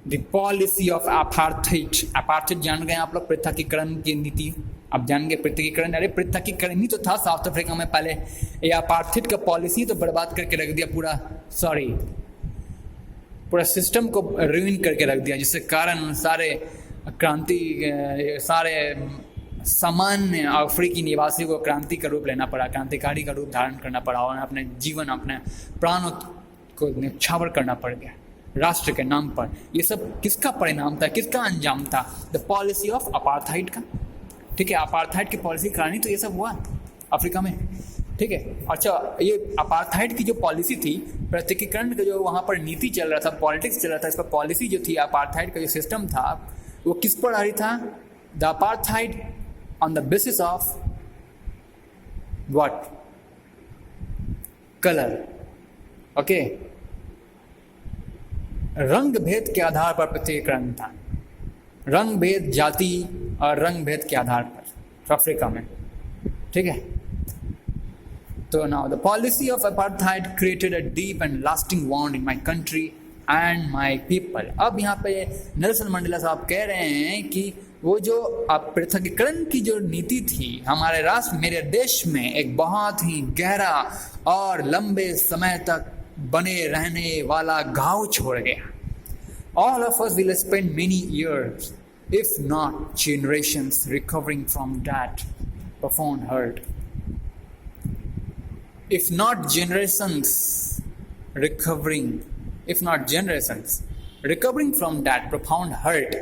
The policy of apartheid. Apartheid जान गए आप लोग, पृथकीकरण की नीति। अब जान गए पृथकीकरण, अरे पृथकीकरण ही तो था साउथ अफ्रीका में पहले। ये अपार्थाइड का पॉलिसी तो बर्बाद करके रख दिया पूरा, पूरा सिस्टम को रुइन करके रख दिया, जिसके कारण सारे क्रांति, सारे सामान्य अफ्रीकी निवासी को क्रांति का रूप लेना पड़ा, क्रांतिकारी का रूप धारण करना पड़ा और अपने जीवन, अपने प्राणों को न्यौछावर करना पड़ गया राष्ट्र के नाम पर। ये सब किसका परिणाम था, किसका अंजाम था? द पॉलिसी ऑफ अपार्थाइड का। ठीक है, अपार्थाइड की पॉलिसी के कारण ही तो ये सब हुआ अफ्रीका में। ठीक है, अच्छा, ये अपार्थाइड की जो पॉलिसी थी, पृथकीकरण का जो वहाँ पर नीति चल रहा था, पॉलिटिक्स चल रहा था, इस पर पॉलिसी जो थी, अपार्थाइड का जो सिस्टम था, वो किस पर आ रही था? The apartheid on the basis of what? Colour. Okay, रंग भेद के आधार पर पृथकीकरण था, रंग भेद, जाति और रंग भेद के आधार पर अफ्रीका में। ठीक है, तो now the policy of apartheid created a deep and lasting wound in my country and my people. अब यहाँ पे नेल्सन मंडेला साहब कह रहे हैं कि वो जो पृथकीकरण की जो नीति थी हमारे राष्ट्र, मेरे देश में एक बहुत ही गहरा और लंबे समय तक बने रहने वाला घाव छोड़ गया। All of us will spend many years, if not generations, recovering from that profound hurt. If not generations, recovering from that profound hurt.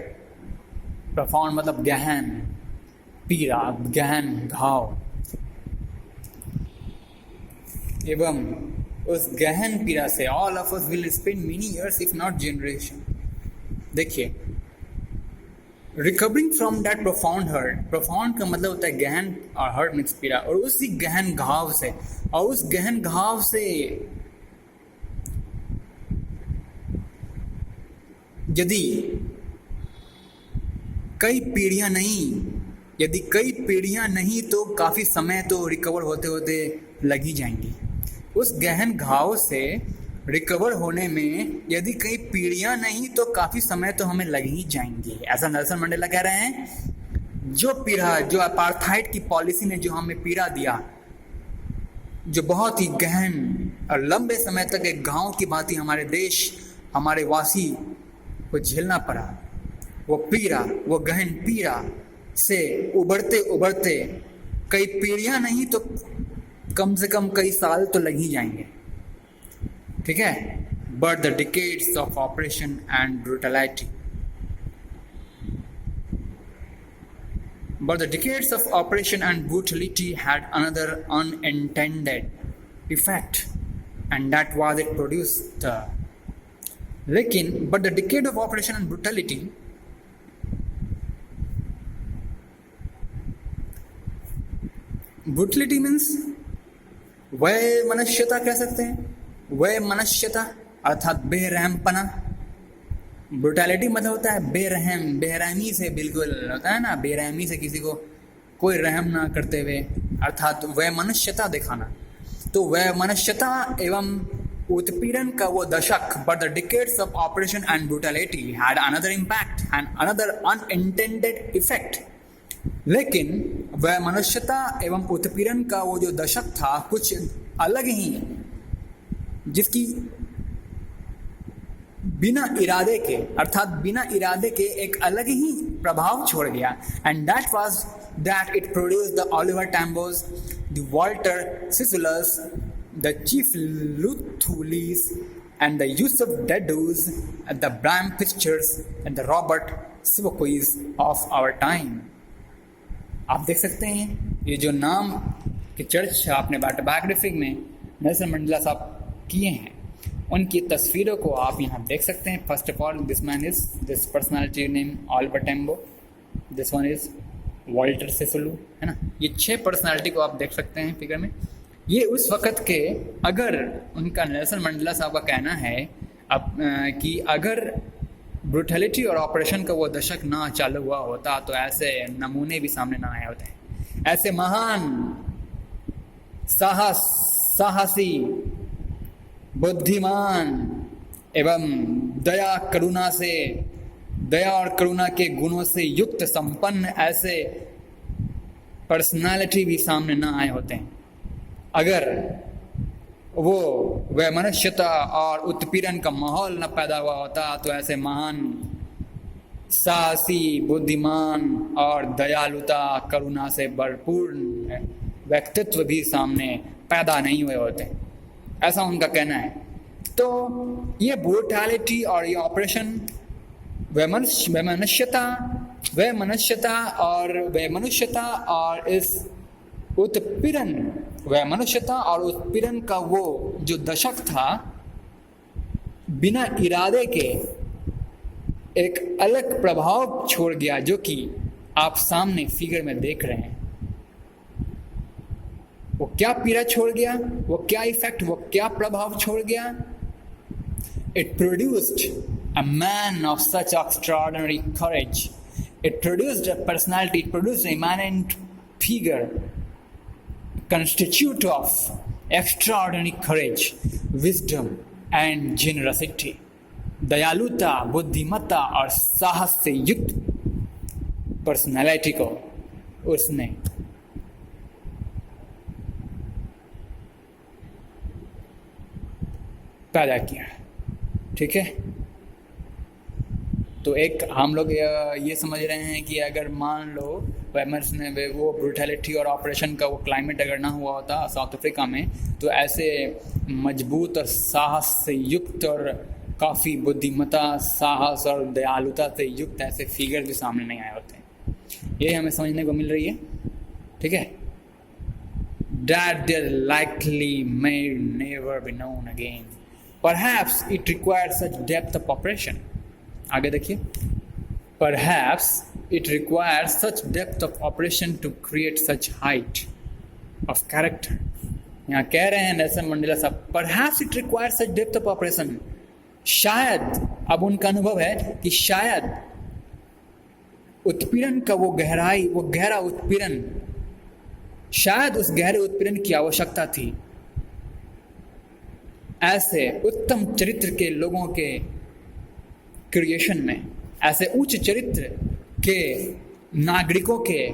profound मतलब गहन पीड़ा, गहन घाव, एवं उस गहन पीड़ा से all of us will spend many years, if not generation. देखिए, recovering from that profound hurt, profound का मतलब होता है गहन और हर्ट मीन्स पीड़ा, और उसी गहन घाव से, और उस गहन घाव से यदि कई पीढ़ियां नहीं तो काफी समय तो रिकवर होते होते लग ही जाएंगी। उस गहन घाव से रिकवर होने में यदि कई पीढ़ियां नहीं तो काफी समय तो हमें लग ही जाएंगे, ऐसा नेल्सन मंडेला कह रहे हैं। जो पीड़ा, जो अपार्थाइड की पॉलिसी ने जो हमें पीड़ा दिया, जो बहुत ही गहन और लंबे समय तक एक घाव की भांति हमारे देश, हमारे वासी को झेलना पड़ा, वो पीड़ा, वो गहन पीड़ा से उबरते उबरते कई पीढ़ियां नहीं तो कम से कम कई साल तो लग ही जाएंगे। ठीक है, but the decades of oppression and brutality, had another unintended effect, and that was it produced the but the decade of oppression and brutality means वह मनुष्यता कह सकते हैं, वह मनुष्यता अर्थात बेरहमपना। ब्रुटैलिटी मतलब होता है बेरहम, बेरहमी से, बिल्कुल होता है ना, बेरहमी से किसी को कोई रहम ना करते हुए, अर्थात वह मनुष्यता दिखाना। तो वह मनुष्यता एवं उत्पीड़न का वो दशक, but the decades of oppression and brutality had another impact and another unintended effect. लेकिन वह मनुष्यता एवं उत्पीड़न का वो जो दशक था कुछ अलग ही, जिसकी बिना इरादे के, अर्थात बिना इरादे के एक अलग ही प्रभाव छोड़ गया। And that was that it produced the Oliver Tambos, the Walter Sissulus, the Chief Luthulis, and the Yusuf Dadus, and the Bram Pictures, and the Robert Sivoquis of our time. आप देख सकते हैं ये जो नाम की चर्चा आपने बायोग्राफी में नेल्सन मंडेला साहब किए हैं, उनकी तस्वीरों को आप यहाँ देख सकते हैं। First of all, this man is this personality name Oliver Tembo, this one is Walter Sisulu, है ना। ये 6 पर्सनालिटी को आप देख सकते हैं फिगर में। ये उस वक़्त के, अगर उनका नेल्सन मंडेला साहब का कहना है अब कि अगर ब्रूटैलिटी और ऑपरेशन का वो दशक ना चालू हुआ होता तो ऐसे नमूने भी सामने ना आए होते। ऐसे महान साहसी, बुद्धिमान एवं दया करुणा से दया और करुणा के गुणों से युक्त संपन्न ऐसे पर्सनालिटी भी सामने ना आए होते हैं अगर वो वैमनस्यता और उत्पीड़न का माहौल न पैदा हुआ होता, तो ऐसे महान साहसी, बुद्धिमान और दयालुता करुणा से भरपूर व्यक्तित्व भी सामने पैदा नहीं हुए होते, ऐसा उनका कहना है। तो ये ब्रूटैलिटी और ये ऑपरेशन वैमनस्यता और इस उत्पीड़न, वैमनस्यता और उत्पीड़न का वो जो दशक था, बिना इरादे के एक अलग प्रभाव छोड़ गया, जो कि आप सामने फिगर में देख रहे हैं। वो क्या पीड़ा छोड़ गया, वो क्या इफेक्ट, वो क्या प्रभाव छोड़ गया? It produced a man of such extraordinary courage. It produced a personality, it produced an immanent figure, constitute of extraordinary courage, wisdom and generosity. दयालुता, बुद्धिमत्ता और साहस से युक्त पर्सनैलिटी को उसने पैदा किया। ठीक है, तो एक हम लोग ये समझ रहे हैं कि अगर मान लो वेमर्स ने वो ब्रूटैलिटी और ऑपरेशन का वो क्लाइमेट अगर ना हुआ होता साउथ अफ्रीका में, तो ऐसे मजबूत और साहस से युक्त और काफ़ी बुद्धिमत्ता, साहस और दयालुता से युक्त ऐसे फिगर भी सामने नहीं आए होते। ये हमें समझने को मिल रही है। ठीक है, that their likely may never be known again. Perhaps it required such depth of operation. आगे देखिए, Perhaps it required such depth of operation to create such height of character. यहाँ कह रहे हैं नेल्सन मंडेला साहब, Perhaps it required such depth of operation. शायद, अब उनका अनुभव है कि शायद उत्पीड़न का वो गहराई, वो गहरा उत्पीड़न, शायद उस गहरे उत्पीड़न की आवश्यकता थी ऐसे उत्तम चरित्र के लोगों के क्रिएशन में, ऐसे उच्च चरित्र के नागरिकों के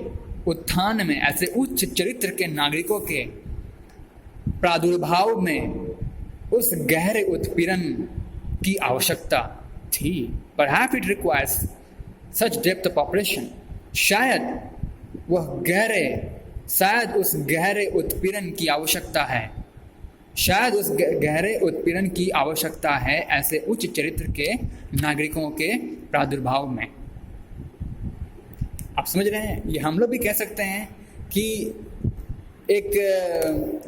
उत्थान में, ऐसे उच्च चरित्र के नागरिकों के प्रादुर्भाव में उस गहरे उत्पीड़न की आवश्यकता थी। Perhaps it requires such depth of operation. शायद उस गहरे उत्पीड़न की आवश्यकता है, शायद उस गहरे उत्पीड़न की आवश्यकता है ऐसे उच्च चरित्र के नागरिकों के प्रादुर्भाव में। आप समझ रहे हैं? ये हम लोग भी कह सकते हैं कि एक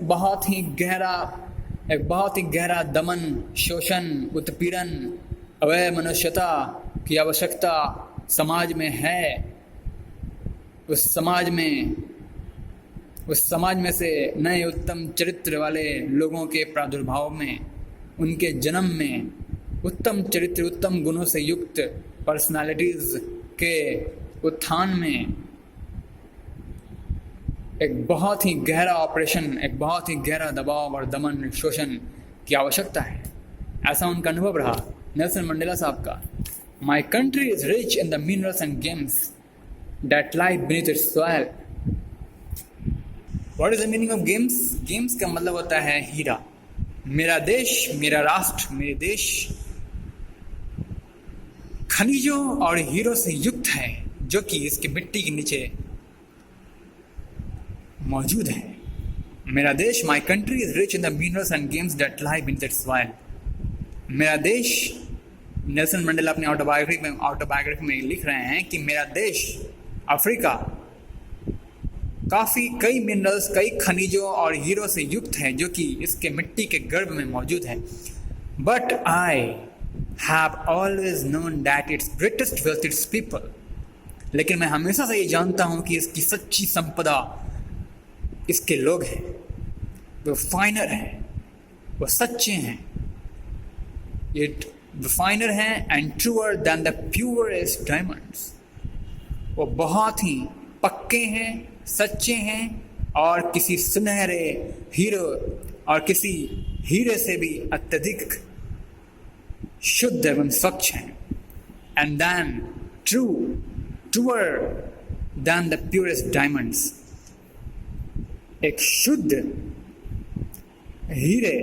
बहुत ही गहरा दमन, शोषण, उत्पीड़न, अवैमनस्यता की आवश्यकता समाज में है। उस समाज में से नए उत्तम चरित्र वाले लोगों के प्रादुर्भाव में, उनके जन्म में, उत्तम चरित्र, उत्तम गुणों से युक्त पर्सनालिटीज़ के उत्थान में एक बहुत ही गहरा ऑपरेशन, एक बहुत ही गहरा दबाव और दमन, शोषण की आवश्यकता है। ऐसा उनका अनुभव रहा नेल्सन मंडेला साहब का। My country is rich in the minerals and games that lie beneath it's soil. What is the meaning of games? Games का मतलब होता है हीरा। मेरा देश, मेरा राष्ट्र, मेरे देश खनिजों और हीरो से युक्त है जो कि इसके मिट्टी के नीचे मौजूद है। मेरा देश, my country is rich in the minerals and games that lie beneath it's soil. मेरा देश, नेल्सन मंडेला अपने ऑटोबायोग्राफी में लिख रहे हैं कि मेरा देश अफ्रीका कई मिनरल्स, कई खनिजों और हीरो से युक्त है जो कि इसके मिट्टी के गर्भ में मौजूद है। But I have always known that it's greatest wealth it's people. लेकिन मैं हमेशा से ये जानता हूँ कि इसकी सच्ची संपदा इसके लोग हैं। वो फाइनर हैं, वो सच्चे हैं, इट फाइनर हैं and truer than the purest diamonds. वो बहुत ही पक्के हैं, सच्चे हैं और किसी सुनहरे हीरो और किसी हीरे से भी अत्यधिक शुद्ध एवं स्वच्छ हैं। and then truer than the purest diamonds. एक शुद्ध हीरे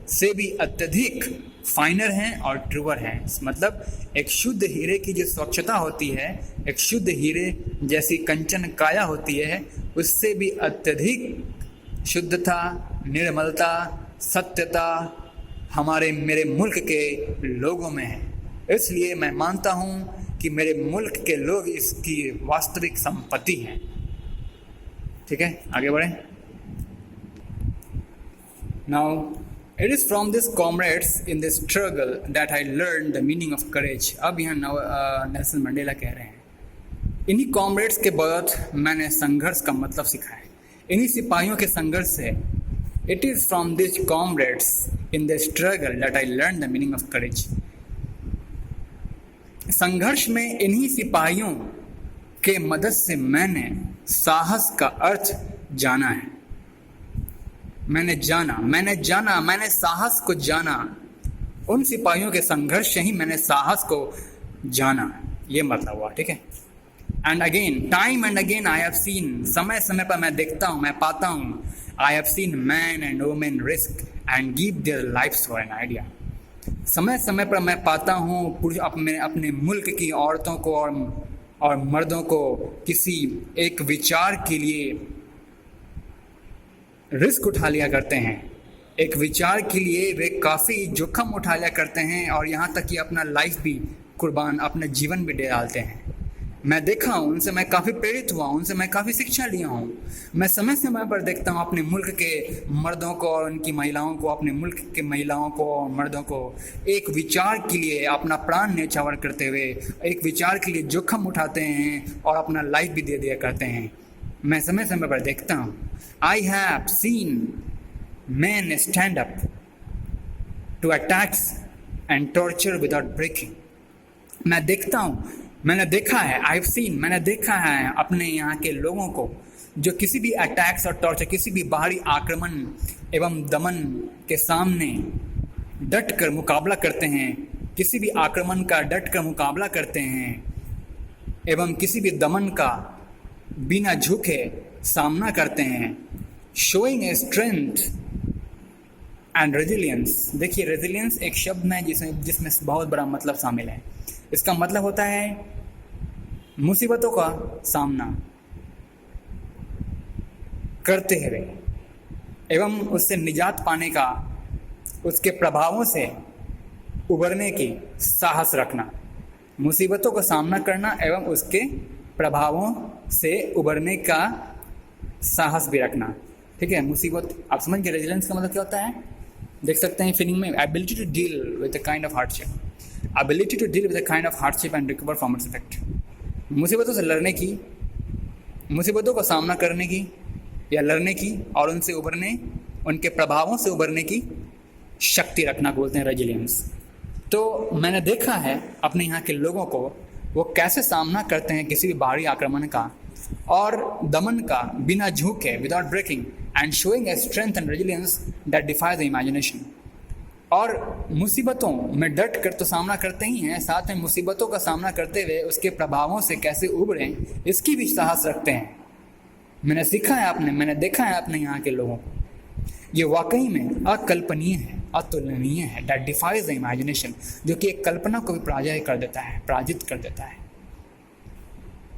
से भी अत्यधिक फाइनर हैं और ट्रूअर हैं। मतलब एक शुद्ध हीरे की जो स्वच्छता होती है, एक शुद्ध हीरे जैसी कंचन काया होती है, उससे भी अत्यधिक शुद्धता, निर्मलता, सत्यता मेरे मुल्क के लोगों में है। इसलिए मैं मानता हूँ कि मेरे मुल्क के लोग इसकी वास्तविक संपत्ति हैं। ठीक है, आगे बढ़ें। Now, it is from these comrades in this struggle that I learned the meaning of courage. अब यहाँ नेल्सन मंडेला कह रहे हैं, इन्हीं कॉमरेड्स के बाद मैंने संघर्ष का मतलब सीखा है। इन्हीं सिपाहियों के संघर्ष से, it is from these comrades in the struggle that I learned the meaning of courage. संघर्ष में इन्हीं सिपाहियों के मदद से मैंने साहस का अर्थ जाना है। मैंने साहस को जाना। उन सिपाहियों के संघर्ष से ही मैंने साहस को जाना, ये मतलब हुआ। ठीक है। And again, time and again I have seen, समय समय पर मैं देखता हूँ, मैं पाता हूँ, I have seen man and women risk and give their lives for an idea. समय समय पर मैं पाता हूँ अपने मुल्क की औरतों को और मर्दों को किसी एक विचार के लिए रिस्क उठा लिया करते हैं। एक विचार के लिए वे काफ़ी जोखम उठा लिया करते हैं और यहाँ तक कि अपना लाइफ भी कुर्बान, अपना जीवन भी दे डालते हैं। मैं देखा हूँ, उनसे मैं काफ़ी प्रेरित हुआ हूँ, उनसे मैं काफ़ी शिक्षा लिया हूँ। मैं समय समय पर देखता हूँ अपने मुल्क के मर्दों को और उनकी महिलाओं को, अपने मुल्क के महिलाओं को और मर्दों को एक विचार के लिए अपना प्राण न्यौछावर करते हुए, एक विचार के लिए जोखम उठाते हैं और अपना लाइफ भी दे दिया करते हैं। मैं समय समय पर देखता हूँ। I have seen men stand up to attacks and torture without breaking. मैं देखता हूँ, मैंने देखा है, I've seen, मैंने देखा है अपने यहाँ के लोगों को जो किसी भी अटैक्स और टॉर्चर, किसी भी बाहरी आक्रमण एवं दमन के सामने डट कर मुकाबला करते हैं, किसी भी आक्रमण का डट कर मुकाबला करते हैं एवं किसी भी दमन का बिना झुके सामना करते हैं। Showing a strength and resilience. देखिए, रेजिलियंस एक शब्द है जिसमें बहुत बड़ा मतलब शामिल है। इसका मतलब होता है मुसीबतों का सामना करते हुए एवं उससे निजात पाने का, उसके प्रभावों से उबरने की साहस रखना। मुसीबतों का सामना करना एवं उसके प्रभावों से उबरने का साहस भी रखना। ठीक है, मुसीबत आप समझ गए। रेजिलियंस का मतलब क्या होता है, देख सकते हैं फीलिंग में, ability to deal with a kind of hardship, ability to deal with a kind of hardship and recover from its effect. मुसीबतों से लड़ने की, मुसीबतों का सामना करने की या लड़ने की और उनसे उबरने, उनके प्रभावों से उबरने की शक्ति रखना बोलते हैं रेजिलियंस। तो मैंने देखा है अपने यहाँ के लोगों को वो कैसे सामना करते हैं किसी भी बाहरी आक्रमण का और दमन का बिना झुके, without breaking, and showing a strength and resilience that defies the imagination. और मुसीबतों में डट कर तो सामना करते ही हैं, साथ में मुसीबतों का सामना करते हुए उसके प्रभावों से कैसे उबरें, इसकी भी साहस रखते हैं। मैंने सीखा है मैंने देखा है अपने यहाँ के लोगों को। ये वाकई में अकल्पनीय है, अतुलनीय है। दैट डिफाइज द इमेजिनेशन, जो कि एक कल्पना को भी पराजित कर देता है।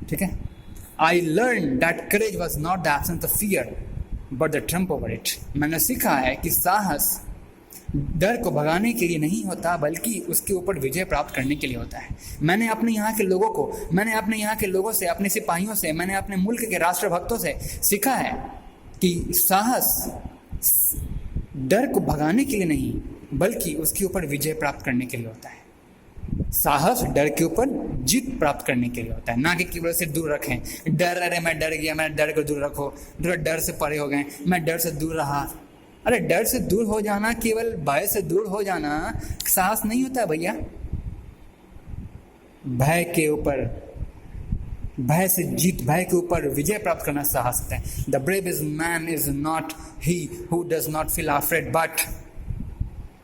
ठीक है। I learn that courage was not the absence of fear but the Trump over it. मैंने सीखा है कि साहस डर को भगाने के लिए नहीं होता बल्कि उसके ऊपर विजय प्राप्त करने के लिए होता है। मैंने अपने यहाँ के लोगों से, अपने सिपाहियों से, मैंने अपने मुल्क के राष्ट्रभक्तों से सीखा है कि साहस डर को भगाने के लिए नहीं बल्कि उसके ऊपर विजय प्राप्त करने के लिए होता है। साहस डर के ऊपर जीत प्राप्त करने के लिए होता है, ना कि केवल से दूर रखें। डर, अरे मैं डर गया, मैं डर को दूर रखो, डर से परे हो गए, मैं डर से दूर रहा। अरे डर से दूर हो जाना, केवल भय से दूर हो जाना साहस नहीं होता भैया। भय के ऊपर, भय से जीत, भय के ऊपर विजय प्राप्त करना साहस है। The bravest man is not he who does not feel afraid but